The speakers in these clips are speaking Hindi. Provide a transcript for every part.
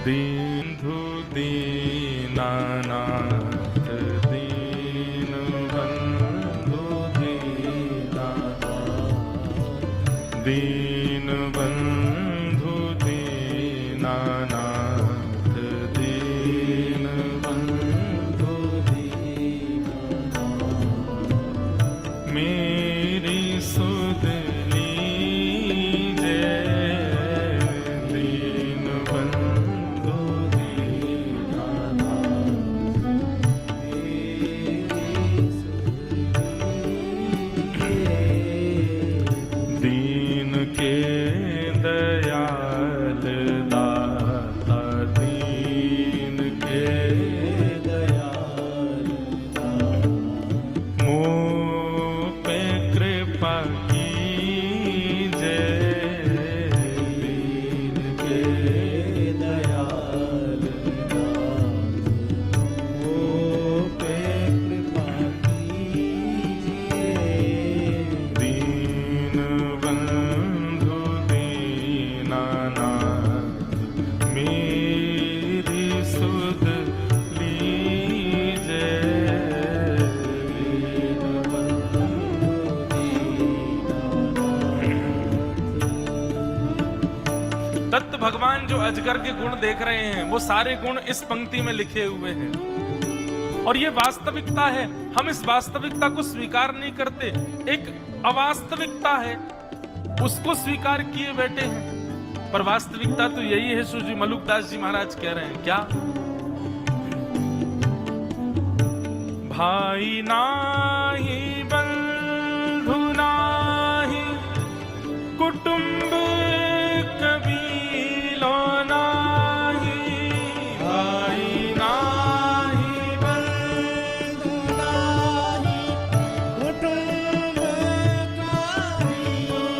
दीनबंधु दीनानाथ दीनबंधु दीनानाथ दीनबंधु दीनानाथ दीनबंधु दीनानाथ मेरी सुध भगवान जो अजगर के गुण देख रहे हैं वो सारे गुण इस पंक्ति में लिखे हुए हैं और ये वास्तविकता है। हम इस वास्तविकता को स्वीकार नहीं करते, एक अवास्तविकता है उसको स्वीकार किए बैठे हैं। पर वास्तविकता तो यही है। श्री मलुकदास जी महाराज कह रहे हैं क्या? भाई नाही बंधु नाही कुटुंब कबीलो नाही, भाई नाही बंधु नाही कुटुंब कबीलो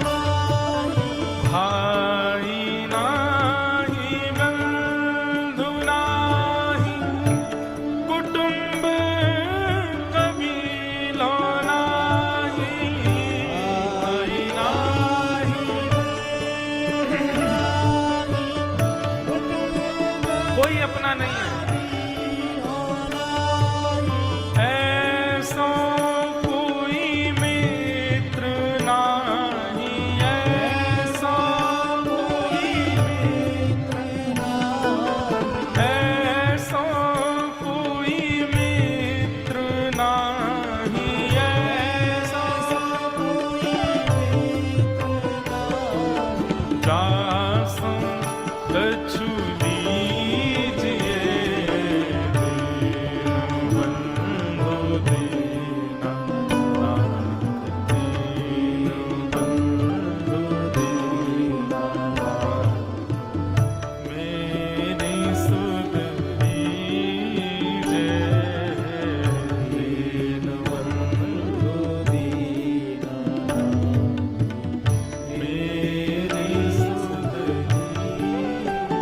नाही, भाई नाही बंधु नाही कुटुंब कबीलो नाही, भाई नाही कोई अपना नहीं है। ऐसो कोई मित्र नहीं, ऐसो कोई मित्र नहीं, ऐसो कोई मित्र नहीं, ऐसो कोई मित्र नहीं, दासों कछु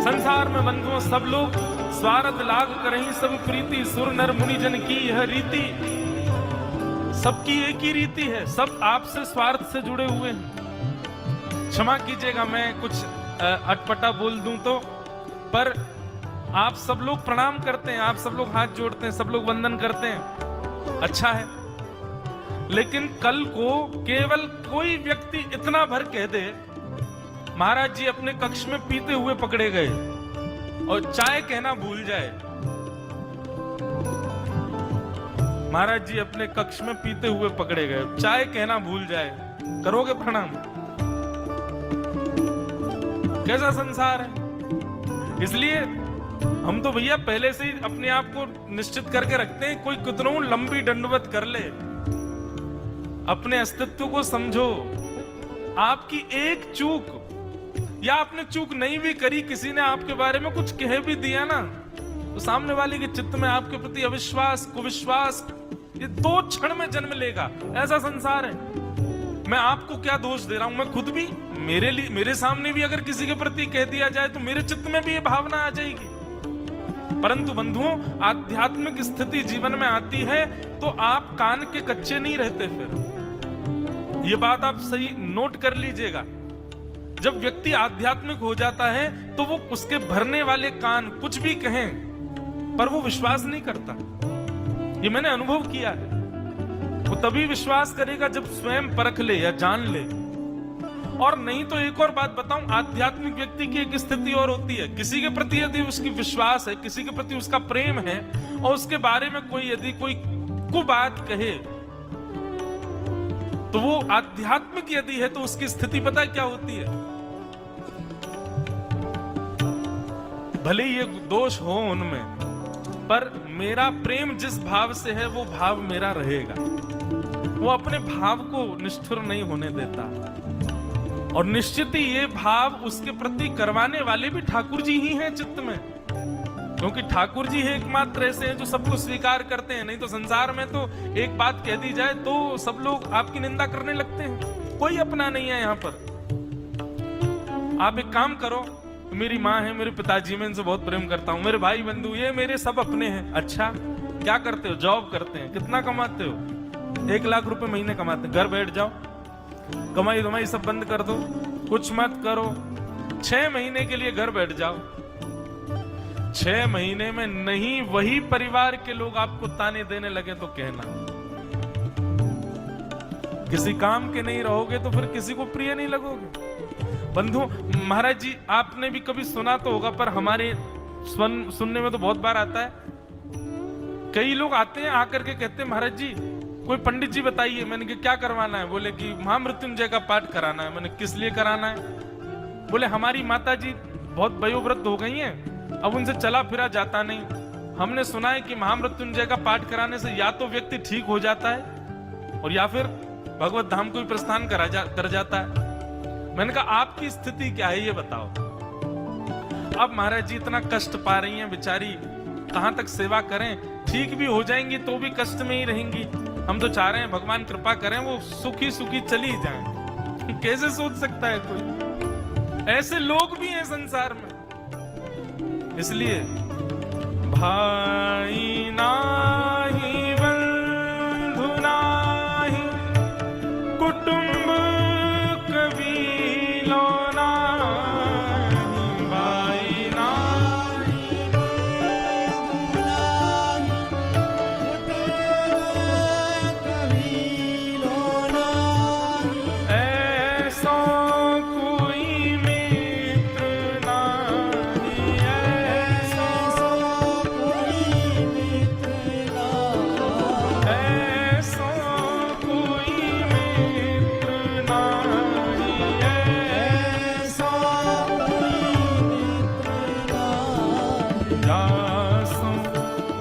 संसार में बंधुओं सब लोग स्वार्थ लाग करहीं सब प्रीति, सुर नर मुनि जन की यह रीति। सबकी एक ही रीति है, सब आपसे स्वार्थ से जुड़े हुए हैं। क्षमा कीजिएगा मैं कुछ अटपटा बोल दूं तो, पर आप सब लोग प्रणाम करते हैं, आप सब लोग हाथ जोड़ते हैं, सब लोग वंदन करते हैं, अच्छा है। लेकिन कल को केवल कोई व्यक्ति इतना भर कह दे महाराज जी अपने कक्ष में पीते हुए पकड़े गए और चाय कहना भूल जाए, महाराज जी अपने कक्ष में पीते हुए पकड़े गए, चाय कहना भूल जाए, करोगे प्रणाम? कैसा संसार है। इसलिए हम तो भैया पहले से ही अपने आप को निश्चित करके रखते हैं, कोई कितनों लंबी दंडवत कर ले, अपने अस्तित्व को समझो। आपकी एक चूक या आपने चूक नहीं भी करी, किसी ने आपके बारे में कुछ कह भी दिया ना, तो सामने वाले के चित्त में आपके प्रति अविश्वास, कुविश्वास ये 2 क्षण में जन्म लेगा। ऐसा संसार है। मैं आपको क्या दोष दे रहा हूं, मैं खुद भी मेरे सामने भी अगर किसी के प्रति कह दिया जाए तो मेरे चित्त में भी ये भावना आ जाएगी। परंतु बंधुओं, आध्यात्मिक स्थिति जीवन में आती है तो आप कान के कच्चे नहीं रहते। फिर ये बात आप सही नोट कर लीजिएगा। जब व्यक्ति आध्यात्मिक हो जाता है तो वो उसके भरने वाले कान कुछ भी कहें पर वो विश्वास नहीं करता। ये मैंने अनुभव किया है। वो तभी विश्वास करेगा जब स्वयं परख ले या जान ले। और नहीं तो एक और बात बताऊं, आध्यात्मिक व्यक्ति की एक स्थिति और होती है, किसी के प्रति यदि उसकी विश्वास है, किसी के प्रति उसका प्रेम है और उसके बारे में कोई यदि कोई कुबात कहे तो वो आध्यात्मिक यदि है तो उसकी स्थिति पता क्या होती है? भले ये दोष हो उनमें, पर मेरा प्रेम जिस भाव से है वो भाव मेरा रहेगा। वो अपने भाव को निष्ठुर नहीं होने देता। और निश्चित ही ये भाव उसके प्रति करवाने वाले भी ठाकुर जी ही हैं चित्त में, क्योंकि ठाकुर जी ही एकमात्र ऐसे हैं जो सबको स्वीकार करते हैं। नहीं तो संसार में तो एक बात कह दी जाए तो सब लोग आपकी निंदा करने लगते हैं। कोई अपना नहीं है यहाँ पर। आप एक काम करो, मेरी माँ है, मेरे पिताजी, मैं इनसे बहुत प्रेम करता हूँ, मेरे भाई बंधु ये मेरे सब अपने हैं। अच्छा, क्या करते हो? जॉब करते हैं। कितना कमाते हो? 1 लाख रुपए महीने कमाते हैं। घर बैठ जाओ, कमाई धमाई सब बंद कर दो, कुछ मत करो, 6 महीने के लिए घर बैठ जाओ। 6 महीने में नहीं वही परिवार के लोग आपको ताने देने लगे तो कहना। किसी काम के नहीं रहोगे तो फिर किसी को प्रिय नहीं लगोगे। बंधु महाराज जी, आपने भी कभी सुना तो होगा, पर हमारे सुनने में तो बहुत बार आता है। कई लोग आते हैं, आकर के कहते हैं महाराज जी कोई पंडित जी बताइए। मैंने कहा क्या करवाना है? बोले कि महामृत्युंजय का पाठ कराना है। मैंने किस लिए कराना है? बोले हमारी माता जी बहुत वयोवृद्ध हो गई हैं, अब उनसे चला फिरा जाता नहीं। हमने सुना है कि महामृत्युंजय का पाठ कराने से या तो व्यक्ति ठीक हो जाता है और या फिर भगवत धाम को ही प्रस्थान कर जाता है। मैंने कहा आपकी स्थिति क्या है ये बताओ। अब महाराज जी इतना कष्ट पा रही हैं बेचारी, कहां तक सेवा करें? ठीक भी हो जाएंगी तो भी कष्ट में ही रहेंगी। हम तो चाह रहे हैं भगवान कृपा करें वो सुखी सुखी चली जाएं। कैसे सोच सकता है कोई? ऐसे लोग भी हैं संसार में। इसलिए भाई नाही बंधु नाही कुटुंब कबीलो नाही, भाई नाही ऐसा कोई मित्र नाही, ऐसा कोई मित्र नाही, ऐसा कोई मित्र नाही, ऐसा कोई मित्र नाही, जासु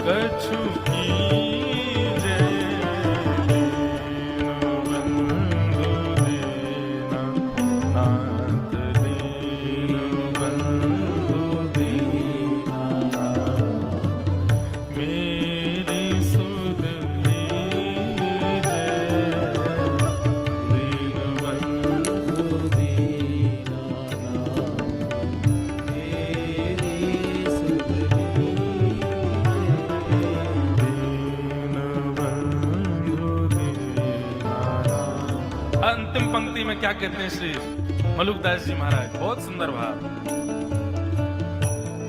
कछु कीजे बंधु देना, नाथ दीन बंधु दीना, मेरी सुध लीजे दीन बंधु दीना, मेरी सुध लीजे दीन बंधु दीना। अंतिम पंक्ति में क्या कहते हैं श्री मलुकदास जी महाराज? बहुत सुंदर भाव।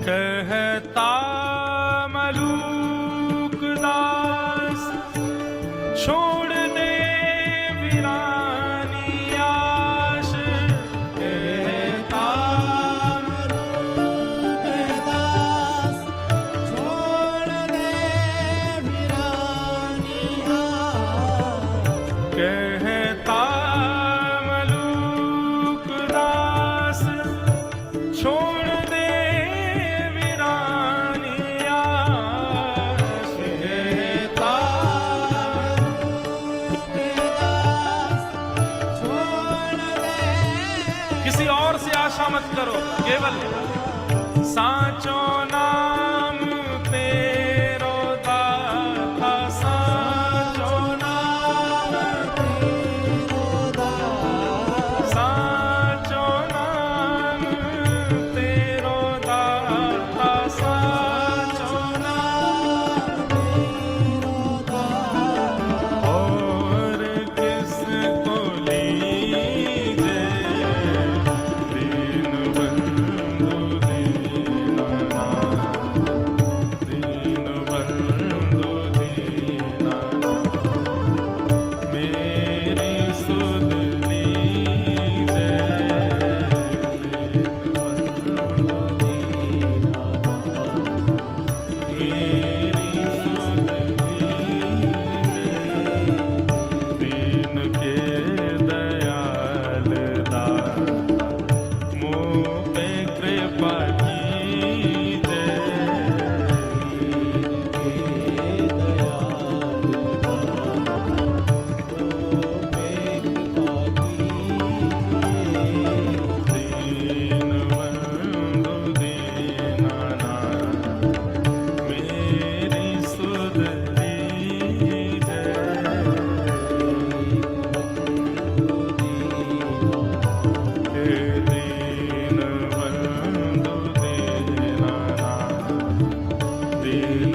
कहता मलुकदास छोड़ दे वीरानी आश, कहता मलुकदास छोड़ दे वीरानी आश, कहता मलुकदास छोड़ दे वीरानी आश, कहता मलुकदास छोड़ दे। किसी और से आशा मत करो, केवल साचो नाम तेरो दाता, साचो नाम तेरो दाता, साचो नाम तेरो दाता, साचो नाम तेरो दाता, और किसको लीजे दीन कृपा की जय। दीनबंधु दीनानाथ मेरी सुध लीजय। हे दीनबंधु दीनानाथ दीन